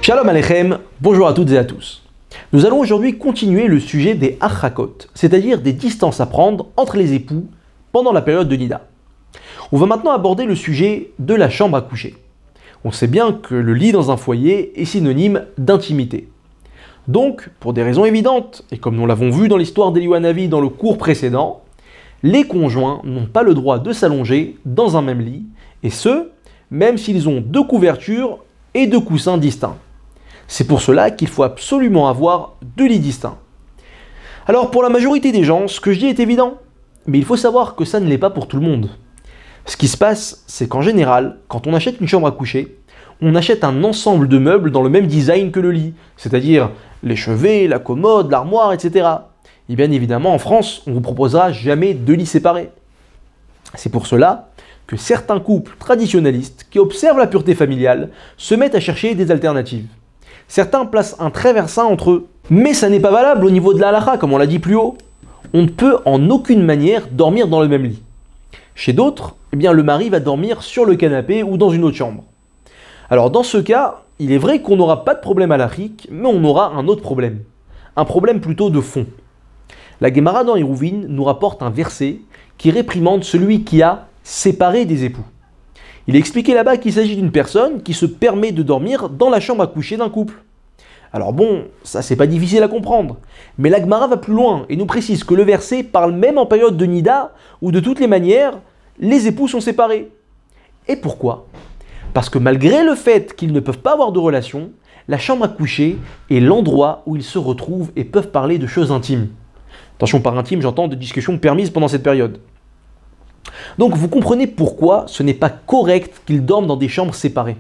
Shalom Aleichem, bonjour à toutes et à tous. Nous allons aujourd'hui continuer le sujet des harchakot, c'est-à-dire des distances à prendre entre les époux pendant la période de Nida. On va maintenant aborder le sujet de la chambre à coucher. On sait bien que le lit dans un foyer est synonyme d'intimité. Donc, pour des raisons évidentes, et comme nous l'avons vu dans l'histoire d'Eliyahu Hanavi dans le cours précédent, les conjoints n'ont pas le droit de s'allonger dans un même lit, et ce, même s'ils ont deux couvertures et deux coussins distincts. C'est pour cela qu'il faut absolument avoir deux lits distincts. Alors pour la majorité des gens, ce que je dis est évident, mais il faut savoir que ça ne l'est pas pour tout le monde. Ce qui se passe, c'est qu'en général, quand on achète une chambre à coucher, on achète un ensemble de meubles dans le même design que le lit, c'est-à-dire les chevets, la commode, l'armoire, etc. Et bien évidemment, en France, on ne vous proposera jamais deux lits séparés. C'est pour cela que certains couples traditionnalistes qui observent la pureté familiale se mettent à chercher des alternatives. Certains placent un trait versant entre eux. Mais ça n'est pas valable au niveau de la halakha, comme on l'a dit plus haut. On ne peut en aucune manière dormir dans le même lit. Chez d'autres, eh bien, le mari va dormir sur le canapé ou dans une autre chambre. Alors dans ce cas, il est vrai qu'on n'aura pas de problème halachique, mais on aura un autre problème. Un problème plutôt de fond. La Gemara dans Hérouvin nous rapporte un verset qui réprimande celui qui a séparé des époux. Il est expliqué là-bas qu'il s'agit d'une personne qui se permet de dormir dans la chambre à coucher d'un couple. Alors bon, ça c'est pas difficile à comprendre, mais la Gemara va plus loin et nous précise que le verset parle même en période de Nida, où de toutes les manières, les époux sont séparés. Et pourquoi ? Parce que malgré le fait qu'ils ne peuvent pas avoir de relation, la chambre à coucher est l'endroit où ils se retrouvent et peuvent parler de choses intimes. Attention, par intime, j'entends de discussions permises pendant cette période. Donc vous comprenez pourquoi ce n'est pas correct qu'ils dorment dans des chambres séparées.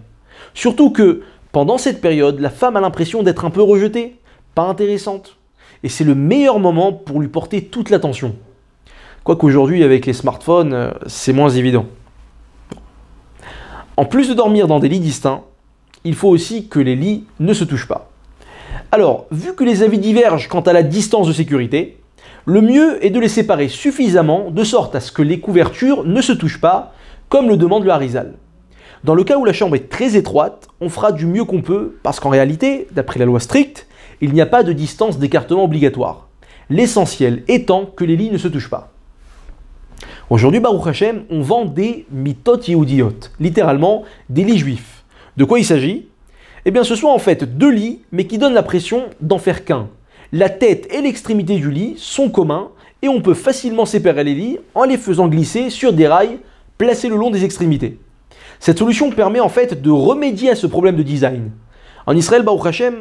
Surtout que, pendant cette période, la femme a l'impression d'être un peu rejetée, pas intéressante. Et c'est le meilleur moment pour lui porter toute l'attention. Quoique aujourd'hui, avec les smartphones, c'est moins évident. En plus de dormir dans des lits distincts, il faut aussi que les lits ne se touchent pas. Alors, vu que les avis divergent quant à la distance de sécurité, le mieux est de les séparer suffisamment de sorte à ce que les couvertures ne se touchent pas, comme le demande le Harizal. Dans le cas où la chambre est très étroite, on fera du mieux qu'on peut, parce qu'en réalité, d'après la loi stricte, il n'y a pas de distance d'écartement obligatoire. L'essentiel étant que les lits ne se touchent pas. Aujourd'hui, Baruch Hashem, on vend des mitot yehudiot, littéralement des lits juifs. De quoi il s'agit ? Eh bien, ce sont en fait deux lits, mais qui donnent l'impression d'en faire qu'un. La tête et l'extrémité du lit sont communs et on peut facilement séparer les lits en les faisant glisser sur des rails placés le long des extrémités. Cette solution permet en fait de remédier à ce problème de design. En Israël, Baruch Hashem,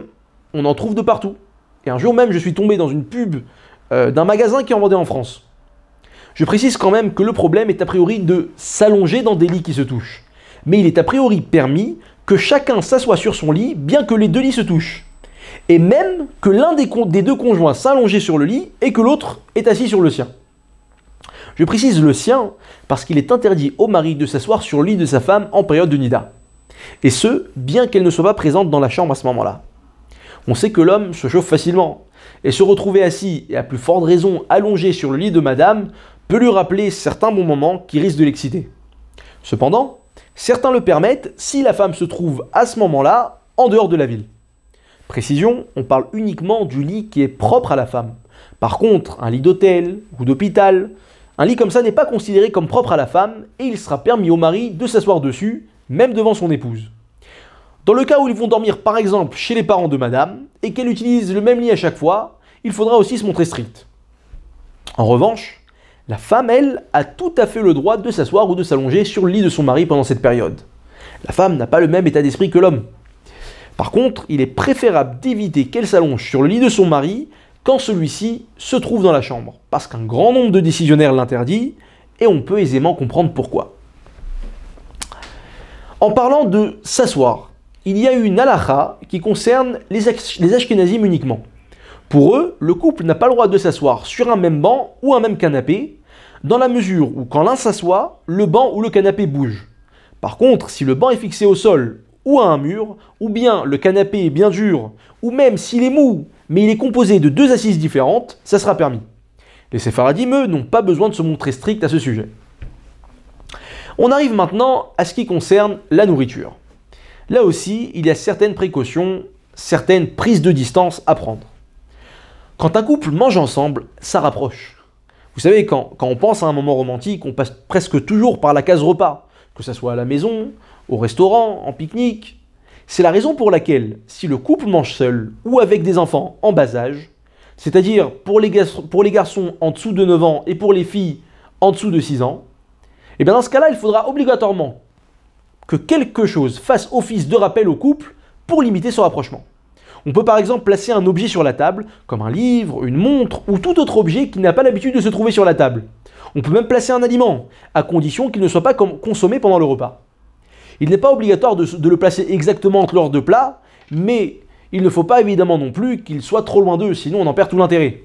on en trouve de partout. Et un jour même, je suis tombé dans une pub d'un magasin qui en vendait en France. Je précise quand même que le problème est a priori de s'allonger dans des lits qui se touchent. Mais il est a priori permis que chacun s'assoie sur son lit, bien que les deux lits se touchent. Et même que l'un des deux conjoints s'allongeait sur le lit et que l'autre est assis sur le sien. Je précise le sien parce qu'il est interdit au mari de s'asseoir sur le lit de sa femme en période de Nida. Et ce, bien qu'elle ne soit pas présente dans la chambre à ce moment-là. On sait que l'homme se chauffe facilement. Et se retrouver assis et à plus forte raison allongé sur le lit de madame peut lui rappeler certains bons moments qui risquent de l'exciter. Cependant, certains le permettent si la femme se trouve à ce moment-là en dehors de la ville. Précision, on parle uniquement du lit qui est propre à la femme. Par contre, un lit d'hôtel ou d'hôpital, un lit comme ça n'est pas considéré comme propre à la femme et il sera permis au mari de s'asseoir dessus, même devant son épouse. Dans le cas où ils vont dormir par exemple chez les parents de madame et qu'elle utilise le même lit à chaque fois, il faudra aussi se montrer strict. En revanche, la femme, elle, a tout à fait le droit de s'asseoir ou de s'allonger sur le lit de son mari pendant cette période. La femme n'a pas le même état d'esprit que l'homme. Par contre, il est préférable d'éviter qu'elle s'allonge sur le lit de son mari quand celui-ci se trouve dans la chambre, parce qu'un grand nombre de décisionnaires l'interdit, et on peut aisément comprendre pourquoi. En parlant de s'asseoir, il y a une halakha qui concerne les Ashkénazim uniquement. Pour eux, le couple n'a pas le droit de s'asseoir sur un même banc ou un même canapé, dans la mesure où quand l'un s'assoit, le banc ou le canapé bouge. Par contre, si le banc est fixé au sol, ou à un mur, ou bien le canapé est bien dur, ou même s'il est mou, mais il est composé de deux assises différentes, ça sera permis. Les Séfaradim, eux, n'ont pas besoin de se montrer stricts à ce sujet. On arrive maintenant à ce qui concerne la nourriture. Là aussi, il y a certaines précautions, certaines prises de distance à prendre. Quand un couple mange ensemble, ça rapproche. Vous savez, quand on pense à un moment romantique, on passe presque toujours par la case repas, que ce soit à la maison, au restaurant, en pique-nique. C'est la raison pour laquelle, si le couple mange seul ou avec des enfants en bas âge, c'est-à-dire pour les garçons en dessous de 9 ans et pour les filles en dessous de 6 ans, et bien dans ce cas-là, il faudra obligatoirement que quelque chose fasse office de rappel au couple pour limiter ce rapprochement. On peut par exemple placer un objet sur la table, comme un livre, une montre ou tout autre objet qui n'a pas l'habitude de se trouver sur la table. On peut même placer un aliment, à condition qu'il ne soit pas consommé pendant le repas. Il n'est pas obligatoire de le placer exactement entre leurs deux plats, mais il ne faut pas évidemment non plus qu'il soit trop loin d'eux, sinon on en perd tout l'intérêt.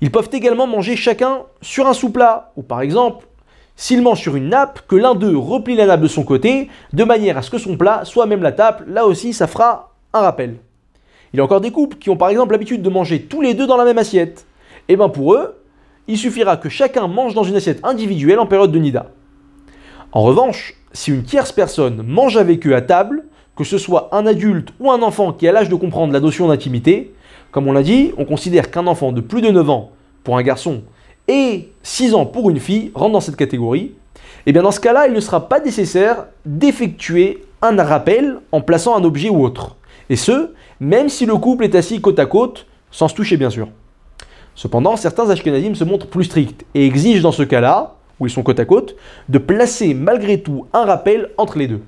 Ils peuvent également manger chacun sur un sous-plat, ou par exemple, s'ils mangent sur une nappe, que l'un d'eux replie la nappe de son côté, de manière à ce que son plat soit même la table, là aussi ça fera un rappel. Il y a encore des couples qui ont par exemple l'habitude de manger tous les deux dans la même assiette. Et bien pour eux, il suffira que chacun mange dans une assiette individuelle en période de nida. En revanche, si une tierce personne mange avec eux à table, que ce soit un adulte ou un enfant qui a l'âge de comprendre la notion d'intimité, comme on l'a dit, on considère qu'un enfant de plus de 9 ans pour un garçon et 6 ans pour une fille rentre dans cette catégorie, et bien dans ce cas-là, il ne sera pas nécessaire d'effectuer un rappel en plaçant un objet ou autre. Et ce, même si le couple est assis côte à côte, sans se toucher bien sûr. Cependant, certains Ashkenazim se montrent plus stricts et exigent dans ce cas-là, où ils sont côte à côte, de placer malgré tout un rappel entre les deux.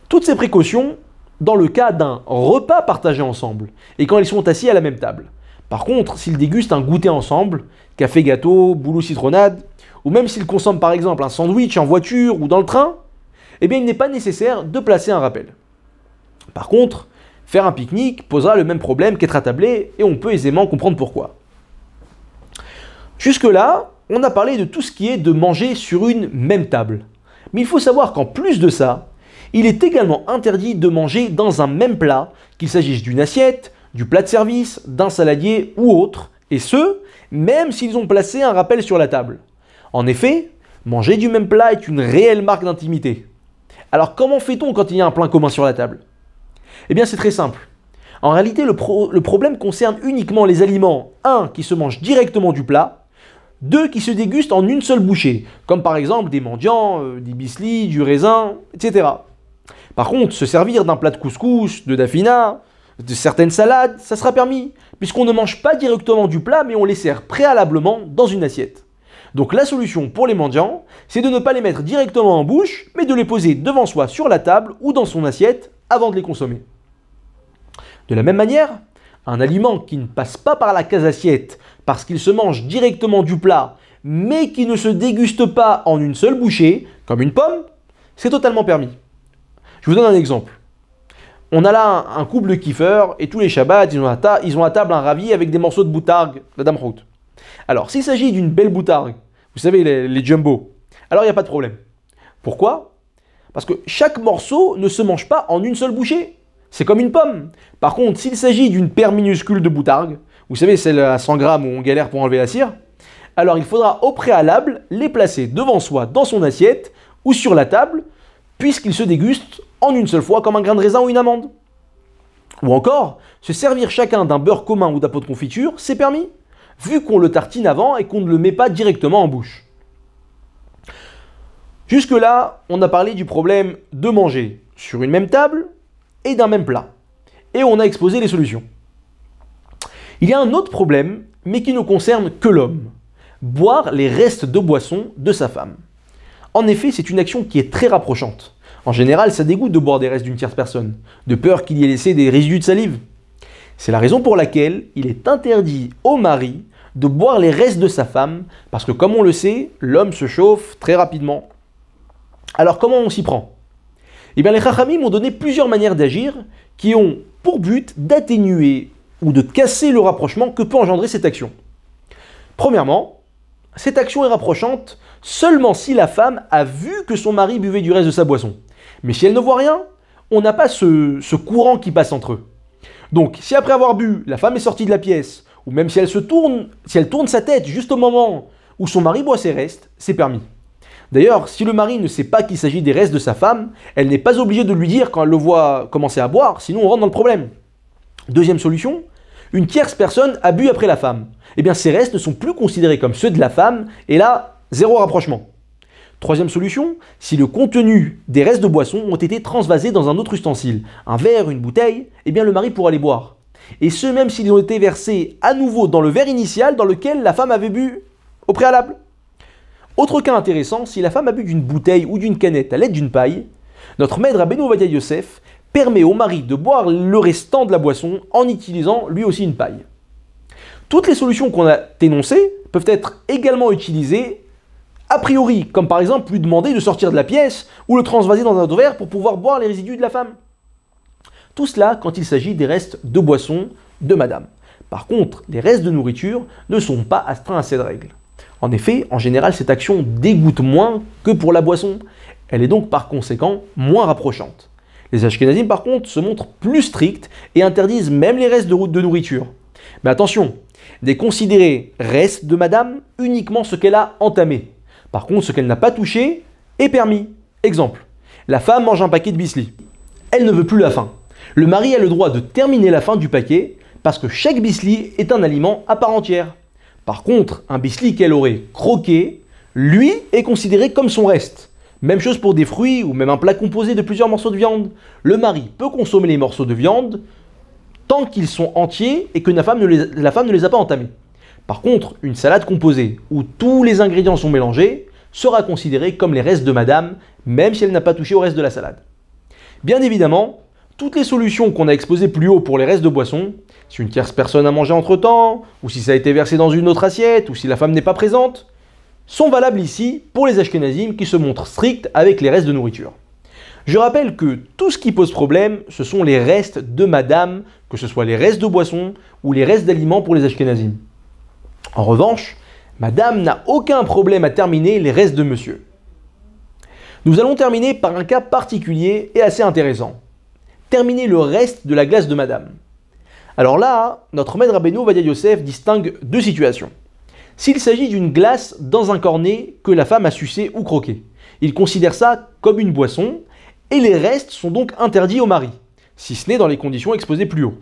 Toutes ces précautions dans le cas d'un repas partagé ensemble et quand ils sont assis à la même table. Par contre, s'ils dégustent un goûter ensemble, café gâteau, boulot citronnade, ou même s'ils consomment par exemple un sandwich en voiture ou dans le train, eh bien il n'est pas nécessaire de placer un rappel. Par contre, faire un pique-nique posera le même problème qu'être attablé et on peut aisément comprendre pourquoi. Jusque-là, on a parlé de tout ce qui est de manger sur une même table. Mais il faut savoir qu'en plus de ça, il est également interdit de manger dans un même plat, qu'il s'agisse d'une assiette, du plat de service, d'un saladier ou autre, et ce, même s'ils ont placé un rappel sur la table. En effet, manger du même plat est une réelle marque d'intimité. Alors comment fait-on quand il y a un plat commun sur la table ? Eh bien c'est très simple. En réalité, le problème concerne uniquement les aliments, 1 qui se mangent directement du plat, 2 qui se dégustent en une seule bouchée, comme par exemple des mendiants, des bislis, du raisin, etc. Par contre, se servir d'un plat de couscous, de dafina, de certaines salades, ça sera permis, puisqu'on ne mange pas directement du plat, mais on les sert préalablement dans une assiette. Donc la solution pour les mendiants, c'est de ne pas les mettre directement en bouche, mais de les poser devant soi sur la table ou dans son assiette avant de les consommer. De la même manière, un aliment qui ne passe pas par la case assiette parce qu'il se mange directement du plat, mais qui ne se déguste pas en une seule bouchée, comme une pomme, c'est totalement permis. Je vous donne un exemple. On a là un couple de kiffeurs et tous les Shabbats, ils ont à table un ravi avec des morceaux de boutargue, la dame route. Alors, s'il s'agit d'une belle boutargue, vous savez, les jumbo, alors il n'y a pas de problème. Pourquoi ? Parce que chaque morceau ne se mange pas en une seule bouchée. C'est comme une pomme. Par contre, s'il s'agit d'une paire minuscule de boutargue, vous savez, celle à 100 grammes où on galère pour enlever la cire, alors il faudra au préalable les placer devant soi dans son assiette ou sur la table, puisqu'ils se dégustent en une seule fois comme un grain de raisin ou une amande. Ou encore, se servir chacun d'un beurre commun ou d'un pot de confiture, c'est permis, vu qu'on le tartine avant et qu'on ne le met pas directement en bouche. Jusque-là, on a parlé du problème de manger sur une même table et d'un même plat. Et on a exposé les solutions. Il y a un autre problème, mais qui ne concerne que l'homme. Boire les restes de boisson de sa femme. En effet, c'est une action qui est très rapprochante. En général, ça dégoûte de boire des restes d'une tierce personne, de peur qu'il y ait laissé des résidus de salive. C'est la raison pour laquelle il est interdit au mari de boire les restes de sa femme, parce que comme on le sait, l'homme se chauffe très rapidement. Alors comment on s'y prend ? Eh bien les Chachamim ont donné plusieurs manières d'agir qui ont pour but d'atténuer ou de casser le rapprochement que peut engendrer cette action. Premièrement, cette action est rapprochante seulement si la femme a vu que son mari buvait du reste de sa boisson. Mais si elle ne voit rien, on n'a pas ce courant qui passe entre eux. Donc si après avoir bu, la femme est sortie de la pièce, ou même si elle tourne sa tête juste au moment où son mari boit ses restes, c'est permis. D'ailleurs, si le mari ne sait pas qu'il s'agit des restes de sa femme, elle n'est pas obligée de lui dire quand elle le voit commencer à boire, sinon on rentre dans le problème. Deuxième solution, une tierce personne a bu après la femme. Eh bien, ces restes ne sont plus considérés comme ceux de la femme, et là, zéro rapprochement. Troisième solution, si le contenu des restes de boisson ont été transvasés dans un autre ustensile, un verre, une bouteille, eh bien le mari pourra les boire. Et ce, même s'ils ont été versés à nouveau dans le verre initial dans lequel la femme avait bu au préalable. Autre cas intéressant, si la femme a bu d'une bouteille ou d'une canette à l'aide d'une paille, notre maître Rabbeinu Ovadia Yosef permet au mari de boire le restant de la boisson en utilisant lui aussi une paille. Toutes les solutions qu'on a énoncées peuvent être également utilisées a priori, comme par exemple lui demander de sortir de la pièce ou le transvaser dans un autre verre pour pouvoir boire les résidus de la femme. Tout cela quand il s'agit des restes de boisson de madame. Par contre, les restes de nourriture ne sont pas astreints à cette règle. En effet, en général, cette action dégoûte moins que pour la boisson. Elle est donc par conséquent moins rapprochante. Les Ashkénazim par contre se montrent plus stricts et interdisent même les restes de nourriture. Mais attention, des considérés restes de madame uniquement ce qu'elle a entamé. Par contre, ce qu'elle n'a pas touché est permis. Exemple, la femme mange un paquet de bisli. Elle ne veut plus la fin. Le mari a le droit de terminer la fin du paquet parce que chaque bisli est un aliment à part entière. Par contre, un bisli qu'elle aurait croqué, lui, est considéré comme son reste. Même chose pour des fruits ou même un plat composé de plusieurs morceaux de viande. Le mari peut consommer les morceaux de viande tant qu'ils sont entiers et que la femme ne les a pas entamés. Par contre, une salade composée où tous les ingrédients sont mélangés sera considérée comme les restes de madame, même si elle n'a pas touché au reste de la salade. Bien évidemment, toutes les solutions qu'on a exposées plus haut pour les restes de boisson, si une tierce personne a mangé entre-temps, ou si ça a été versé dans une autre assiette, ou si la femme n'est pas présente, sont valables ici pour les Ashkénazim qui se montrent stricts avec les restes de nourriture. Je rappelle que tout ce qui pose problème, ce sont les restes de madame, que ce soit les restes de boisson ou les restes d'aliments pour les Ashkénazim. En revanche, madame n'a aucun problème à terminer les restes de monsieur. Nous allons terminer par un cas particulier et assez intéressant. Terminer le reste de la glace de madame. Alors là, notre maître Rabbeinu Ovadia Yosef distingue deux situations. S'il s'agit d'une glace dans un cornet que la femme a sucé ou croqué, il considère ça comme une boisson et les restes sont donc interdits au mari, si ce n'est dans les conditions exposées plus haut.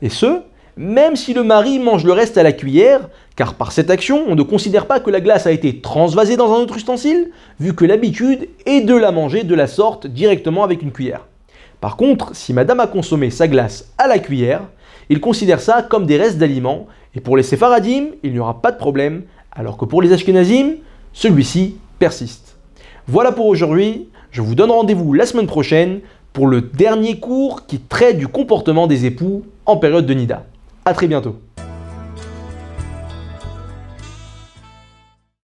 Et ce, même si le mari mange le reste à la cuillère, car par cette action, on ne considère pas que la glace a été transvasée dans un autre ustensile, vu que l'habitude est de la manger de la sorte directement avec une cuillère. Par contre, si madame a consommé sa glace à la cuillère, il considère ça comme des restes d'aliments, et pour les Séfaradim, il n'y aura pas de problème, alors que pour les Ashkénazim, celui-ci persiste. Voilà pour aujourd'hui, je vous donne rendez-vous la semaine prochaine pour le dernier cours qui traite du comportement des époux en période de Nida. A très bientôt.